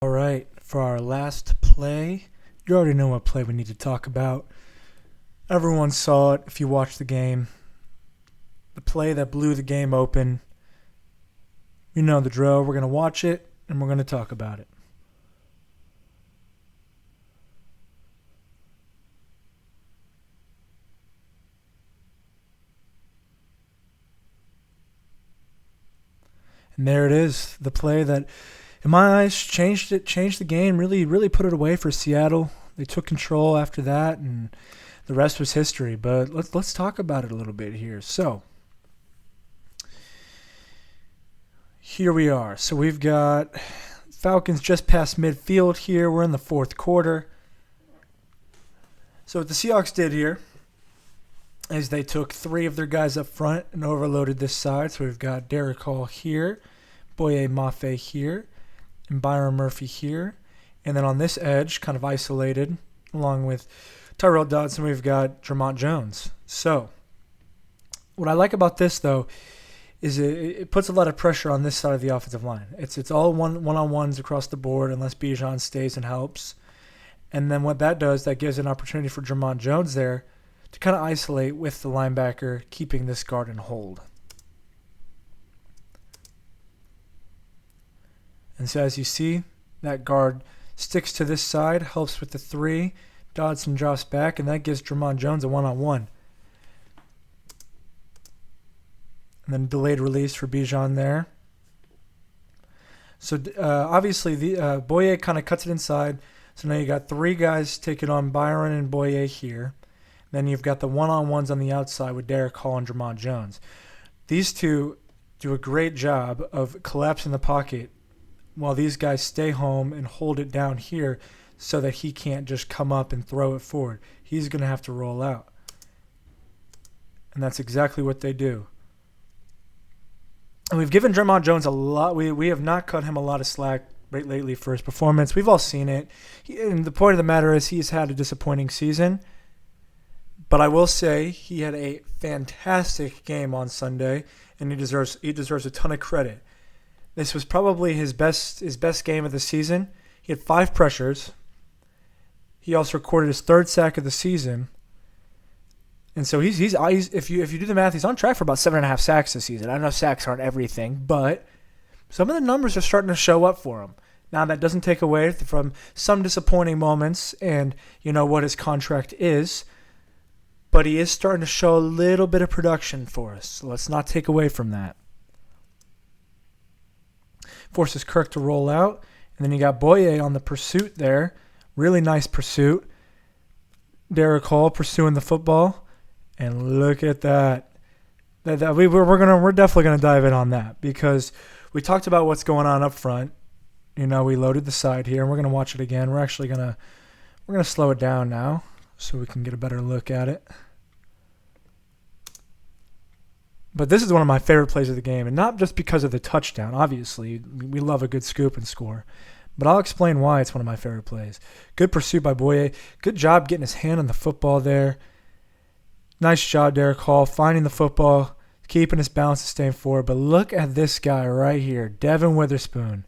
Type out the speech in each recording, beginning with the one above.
All right, for our last play, you already know what play we need to talk about. Everyone saw it if you watched the game. The play that blew the game open. You know the drill. We're going to watch it, and we're going to talk about it. And there it is, the play that, in my eyes, changed the game, really put it away for Seattle. They took control after that, and the rest was history. But let's talk about it a little bit here. So, here we are. So we've got Falcons just past midfield here. We're in the fourth quarter. So what the Seahawks did here is they took three of their guys up front and overloaded this side. So we've got Derek Hall here, Boye Mafe here, and Byron Murphy here. And then on this edge, kind of isolated, along with Tyrell Dodson, we've got Tremont Jones. So what I like about this, though, is it puts a lot of pressure on this side of the offensive line. It's all one-on-ones across the board unless Bijan stays and helps. And then what that does, that gives an opportunity for Tremont Jones there to kind of isolate with the linebacker, keeping this guard in hold. And so as you see, that guard sticks to this side, helps with the three. Dodson drops back, and that gives Tremont Jones a one-on-one. And then delayed release for Bijan there. So obviously, the Boye kind of cuts it inside. So now you got three guys taking on Byron and Boye here. Then you've got the one-on-ones on the outside with Derek Hall and Tremont Jones. These two do a great job of collapsing the pocket while these guys stay home and hold it down here so that he can't just come up and throw it forward. He's going to have to roll out. And that's exactly what they do. And we've given Tremont Jones a lot. We have not cut him a lot of slack lately for his performance. We've all seen it. And the point of the matter is he's had a disappointing season. But I will say he had a fantastic game on Sunday, and he deserves a ton of credit. This was probably his best game of the season. He had 5 pressures. He also recorded his 3rd sack of the season. And so he's if you do the math, he's on track for about 7.5 sacks this season. I know sacks aren't everything, but some of the numbers are starting to show up for him. Now that doesn't take away from some disappointing moments and what his contract is, but he is starting to show a little bit of production for us. So let's not take away from that. Forces Kirk to roll out, and then you got Boye on the pursuit there. Really nice pursuit. Derek Hall pursuing the football. And look at that. We're definitely gonna dive in on that because we talked about what's going on up front. We loaded the side here, and we're gonna watch it again. We're gonna slow it down now so we can get a better look at it. But this is one of my favorite plays of the game, and not just because of the touchdown. Obviously, we love a good scoop and score. But I'll explain why it's one of my favorite plays. Good pursuit by Boye. Good job getting his hand on the football there. Nice job, Derek Hall, finding the football, keeping his balance and staying forward. But look at this guy right here, Devin Witherspoon,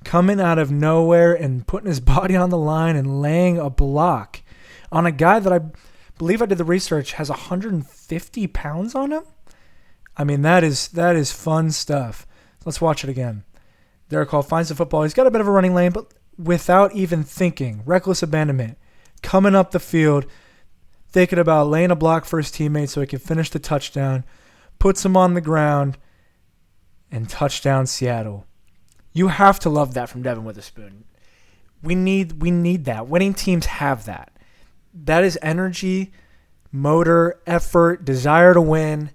coming out of nowhere and putting his body on the line and laying a block on a guy that I believe I did the research has 150 pounds on him. I mean, that is fun stuff. Let's watch it again. Derek Hall finds the football. He's got a bit of a running lane, but without even thinking, reckless abandonment, coming up the field, thinking about laying a block for his teammate so he can finish the touchdown, puts him on the ground, and touchdown Seattle. You have to love that from Devin Witherspoon. We need that. Winning teams have that. That is energy, motor, effort, desire to win,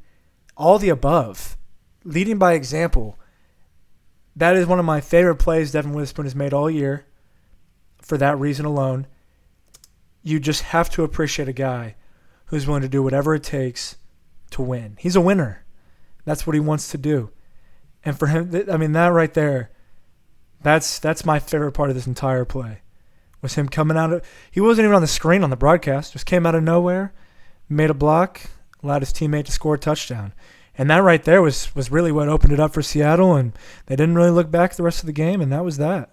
all the above. Leading by example. That is one of my favorite plays Devin Witherspoon has made all year for that reason alone. You just have to appreciate a guy who's willing to do whatever it takes to win. He's a winner. That's what he wants to do. And for him, I mean, that right there, that's my favorite part of this entire play. Was him coming out of, he wasn't even on the screen on the broadcast, just came out of nowhere, made a block, allowed his teammate to score a touchdown. And that right there was really what opened it up for Seattle, and they didn't really look back the rest of the game, and that was that.